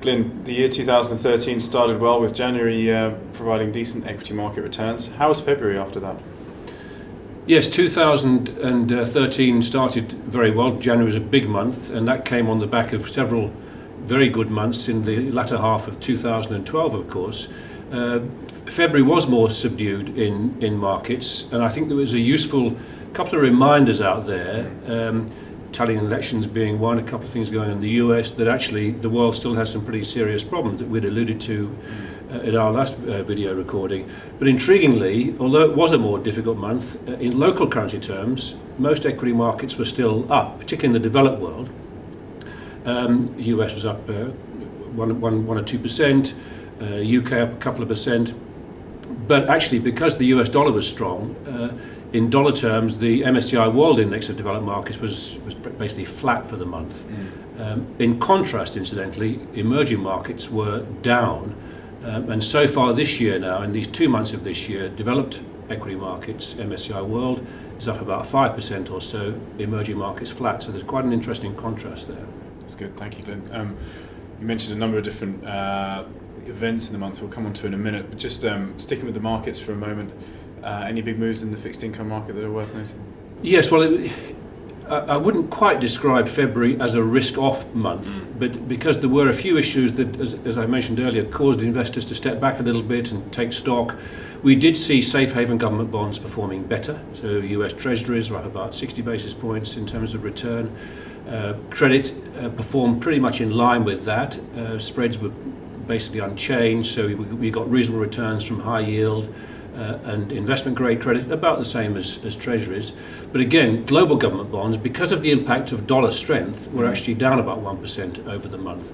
Glyn, the year 2013 started well with January providing decent equity market returns. How was February after that? Yes, 2013 started very well. January was a big month, and that came on the back of several very good months in the latter half of 2012, of course. February was more subdued in markets, and I think there was a useful couple of reminders out there, Italian elections being one, a couple of things going on in the US, that actually the world still has some pretty serious problems that we'd alluded to in our last video recording. But intriguingly, although it was a more difficult month, in local currency terms, most equity markets were still up, particularly in the developed world. US was up 1 or 2%, UK up a couple of percent. But actually, because the US dollar was strong, in dollar terms, the MSCI World Index of Developed Markets was basically flat for the month. In contrast, incidentally, emerging markets were down. And so far this year now, in these 2 months of this year, developed equity markets, MSCI World, is up about 5% or so, emerging markets flat. So there's quite an interesting contrast there. That's good, thank you, Glyn. You mentioned a number of different events in the month we'll come on to in a minute, but just sticking with the markets for a moment, any big moves in the fixed income market that are worth noting? Yes, well, I wouldn't quite describe February as a risk-off month, but because there were a few issues that, as I mentioned earlier, caused investors to step back a little bit and take stock, we did see safe haven government bonds performing better. So US Treasuries were up about 60 basis points in terms of return. Credit performed pretty much in line with that. Spreads were basically unchanged, so we got reasonable returns from high yield and investment grade credit, about the same as treasuries. But again, global government bonds, because of the impact of dollar strength, were actually down about 1% over the month.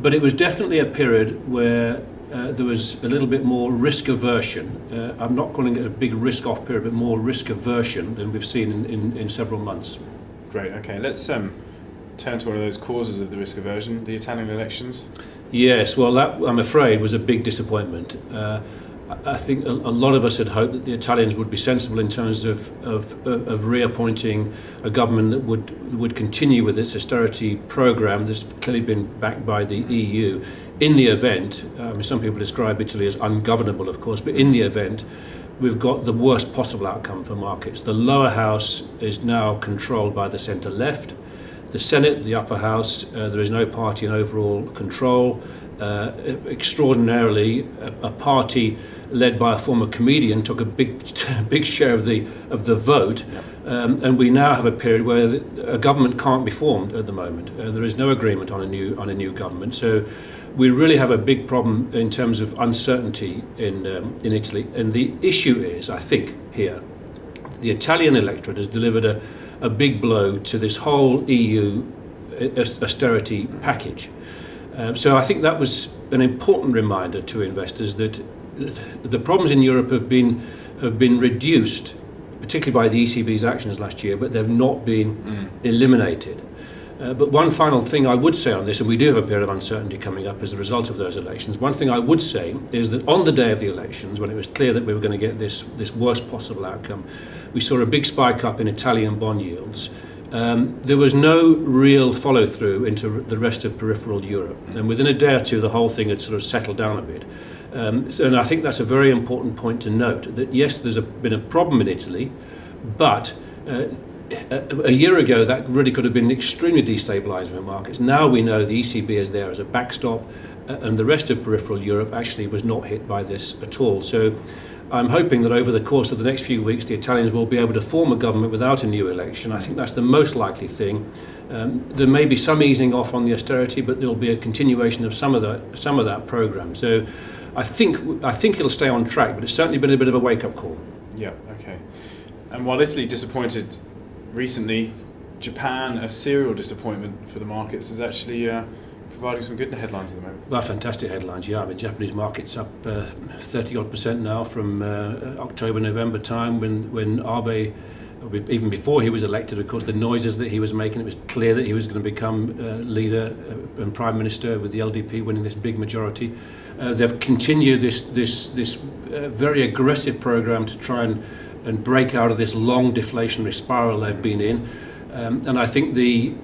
But it was definitely a period where there was a little bit more risk aversion. I'm not calling it a big risk off period, but more risk aversion than we've seen in several months. Great, okay, let's turn to one of those causes of the risk aversion, the Italian elections. Yes, well, that, I'm afraid, was a big disappointment. I think a lot of us had hoped that the Italians would be sensible in terms of reappointing a government that would continue with its austerity programme that's clearly been backed by the EU. In the event, some people describe Italy as ungovernable, of course, but in the event, we've got the worst possible outcome for markets. The lower house is now controlled by the centre-left. The Senate, the upper house, there is no party in overall control. Extraordinarily, a party led by a former comedian took a big share of the vote, and we now have a period where a government can't be formed at the moment. There is no agreement on a new government, so we really have a big problem in terms of uncertainty in Italy. And the issue is, I think, here, the Italian electorate has delivered a big blow to this whole EU austerity package. So I think that was an important reminder to investors that the problems in Europe have been reduced, particularly by the ECB's actions last year, but they've not been eliminated. But one final thing I would say on this, and we do have a period of uncertainty coming up as a result of those elections, one thing I would say is that on the day of the elections, when it was clear that we were going to get this worst possible outcome, we saw a big spike up in Italian bond yields. There was no real follow-through into the rest of peripheral Europe, and within a day or two the whole thing had sort of settled down a bit. And I think that's a very important point to note, that yes, there's been a problem in Italy, but a year ago that really could have been extremely destabilising for markets. Now we know the ECB is there as a backstop, and the rest of peripheral Europe actually was not hit by this at all. So I'm hoping that over the course of the next few weeks the Italians will be able to form a government without a new election. I think that's the most likely thing. There may be some easing off on the austerity, but there'll be a continuation of some of that programme. So I think it'll stay on track, but it's certainly been a bit of a wake-up call. Yeah, okay. And while Italy disappointed recently, Japan, a serial disappointment for the markets, is actually providing some good headlines at the moment. Well, fantastic headlines, yeah. I mean, Japanese markets up 30-odd% now from October, November time when Abe, even before he was elected, of course, the noises that he was making, it was clear that he was going to become leader and prime minister with the LDP winning this big majority. They've continued this very aggressive program to try and break out of this long deflationary spiral they've been in. And I think the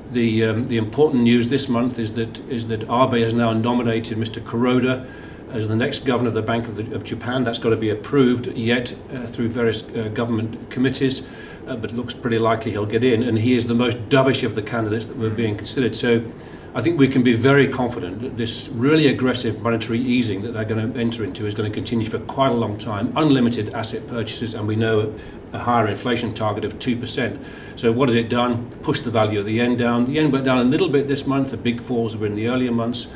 important news this month is that Abe has now nominated Mr. Kuroda as the next governor of the Bank of Japan. That's got to be approved yet through various government committees, but it looks pretty likely he'll get in. And he is the most dovish of the candidates that were being considered. So I think we can be very confident that this really aggressive monetary easing that they're going to enter into is going to continue for quite a long time. Unlimited asset purchases, and we know a higher inflation target of 2%. So what has it done? Pushed the value of the yen down. The yen went down a little bit this month. The big falls were in the earlier months.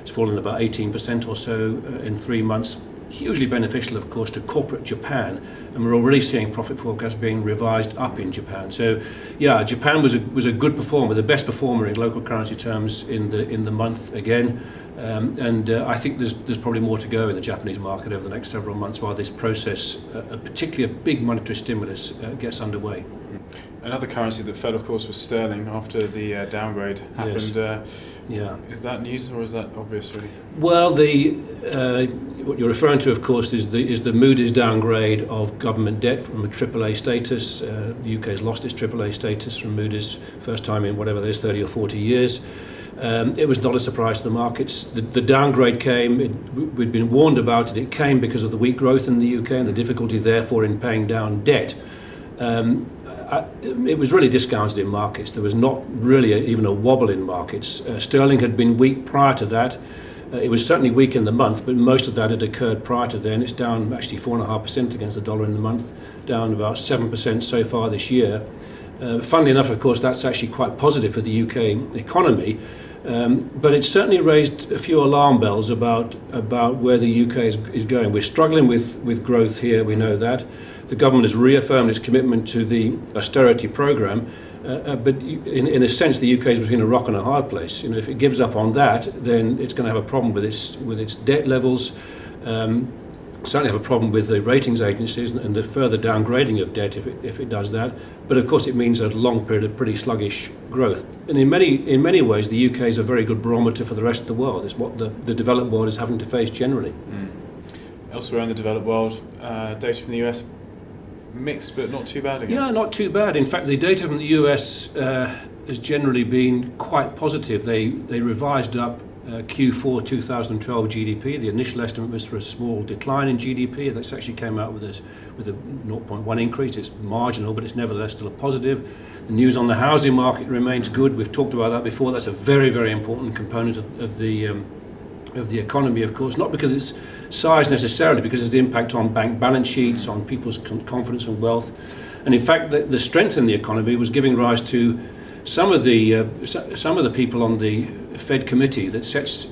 It's fallen about 18% or so in 3 months. Hugely beneficial, of course, to corporate Japan, and we're already seeing profit forecasts being revised up in Japan. So, yeah, Japan was a good performer, the best performer in local currency terms in the month again. And I think there's probably more to go in the Japanese market over the next several months while this process, particularly a big monetary stimulus, gets underway. Another currency that fell, of course, was sterling after the downgrade happened. Yes. Is that news or is that obvious, really? Well, what you're referring to, of course, is the Moody's downgrade of government debt from a AAA status. The UK has lost its AAA status from Moody's, first time in whatever it is, 30 or 40 years. It was not a surprise to the markets. The downgrade came, we'd been warned about it. It came because of the weak growth in the UK and the difficulty, therefore, in paying down debt. It was really discounted in markets. There was not really even a wobble in markets. Sterling had been weak prior to that. It was certainly weak in the month, but most of that had occurred prior to then. It's down actually 4.5% against the dollar in the month, down about 7% so far this year. Funnily enough, of course, that's actually quite positive for the UK economy. But it's certainly raised a few alarm bells about where the UK is going. We're struggling with growth here, we know that. The government has reaffirmed its commitment to the austerity programme, but in a sense the UK is between a rock and a hard place. If it gives up on that, then it's going to have a problem with its debt levels, certainly have a problem with the ratings agencies and the further downgrading of debt if it does that. But of course it means a long period of pretty sluggish growth. And in many ways the UK is a very good barometer for the rest of the world. It's what the developed world is having to face generally. Elsewhere in the developed world, data from the US, mixed but not too bad again. Yeah, not too bad. In fact, the data from the US has generally been quite positive. They revised up Q4 2012 GDP. The initial estimate was for a small decline in GDP. That's actually came out with a 0.1 increase. It's marginal, but it's nevertheless still a positive. The news on the housing market remains good. We've talked about that before. That's a very, very important component of the economy, of course, not because it's size necessarily, because it's the impact on bank balance sheets, on people's confidence and wealth. And in fact, the strength in the economy was giving rise to some of the people on the Fed committee that sets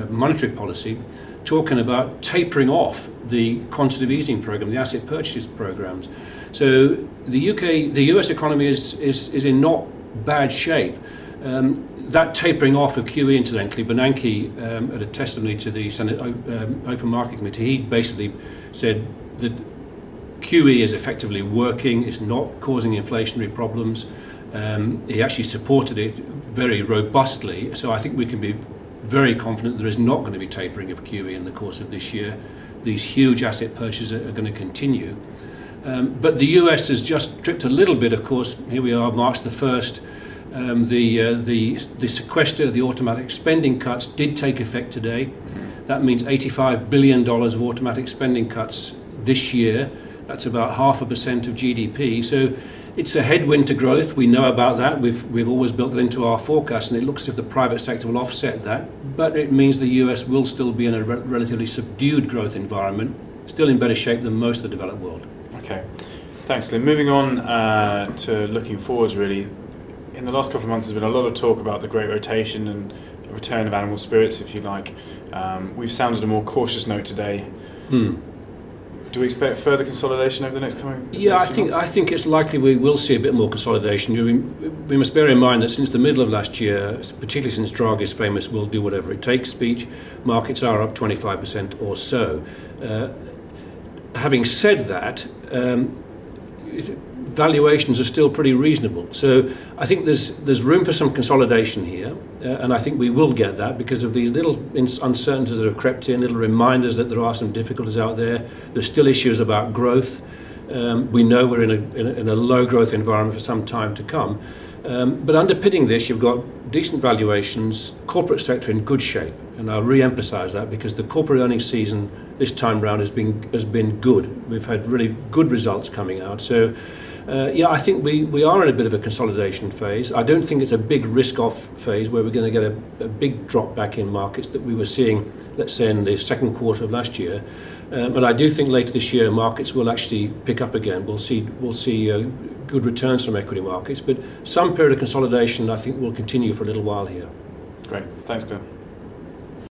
monetary policy talking about tapering off the quantitative easing program, the asset purchase programs. So the US economy is in not bad shape. That tapering off of QE, incidentally, Bernanke, at a testimony to the Senate Open Market Committee, he basically said that QE is effectively working, it's not causing inflationary problems. He actually supported it very robustly, so I think we can be very confident there is not going to be tapering of QE in the course of this year. These huge asset purchases are going to continue. But the US has just tripped a little bit, of course. Here we are, March the 1st. The sequester, the automatic spending cuts did take effect today. That means $85 billion of automatic spending cuts this year. That's about 0.5% of GDP. So it's a headwind to growth. We know about that. We've always built it into our forecast, and it looks as if the private sector will offset that. But it means the US will still be in a relatively subdued growth environment, still in better shape than most of the developed world. Okay. Thanks, Glyn. Moving on to looking forwards, really. In the last couple of months, there's been a lot of talk about the Great Rotation and a return of animal spirits, if you like. We've sounded a more cautious note today. Do we expect further consolidation over the next coming? Yeah, I think it's likely we will see a bit more consolidation. We must bear in mind that since the middle of last year, particularly since Draghi's famous "we'll do whatever it takes" speech, markets are up 25% or so. Having said that, valuations are still pretty reasonable. So I think there's room for some consolidation here, and I think we will get that because of these little uncertainties that have crept in, little reminders that there are some difficulties out there. There's still issues about growth. We know we're in a low growth environment for some time to come. But underpinning this, you've got decent valuations, corporate sector in good shape, and I'll re-emphasise that because the corporate earnings season this time round has been good. We've had really good results coming out. So, I think we are in a bit of a consolidation phase. I don't think it's a big risk-off phase where we're going to get a big drop back in markets that we were seeing, let's say, in the second quarter of last year. And I do think later this year markets will actually pick up again. We'll see good returns from equity markets, but some period of consolidation I think will continue for a little while here. Great, thanks, Glyn.